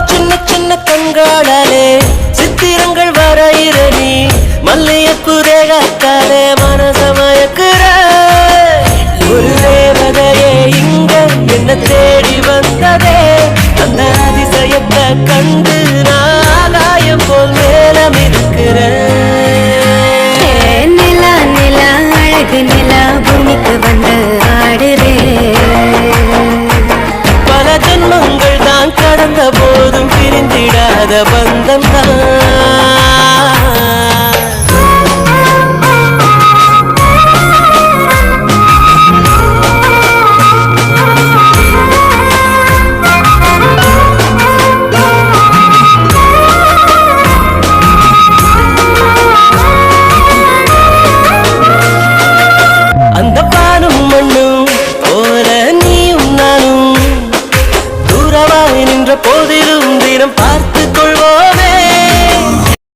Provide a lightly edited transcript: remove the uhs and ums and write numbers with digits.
சின்ன சின்ன கண்காளாலே சித்திரங்கள் வரையிறனி மல்லியப்பு தேகத்தாலே மனச மயக்குற ஒரு தேவதையே இங்க என்ன தேடி வந்ததே அந்த அதிசயத்தை கண்டு நாலாயம் போல் மேலம் இருக்கிறேன் நிலா நிலா அழகு நிலா பூமிக்கு வந்து ஆடுறே பல ஜென்மங்கள் தான் கடந்த போதும் பிரிந்திடாத பந்தம் தான் அந்த பானும் மண்ணும் போல நீயும் நானும் தூரமாய் நின்ற போது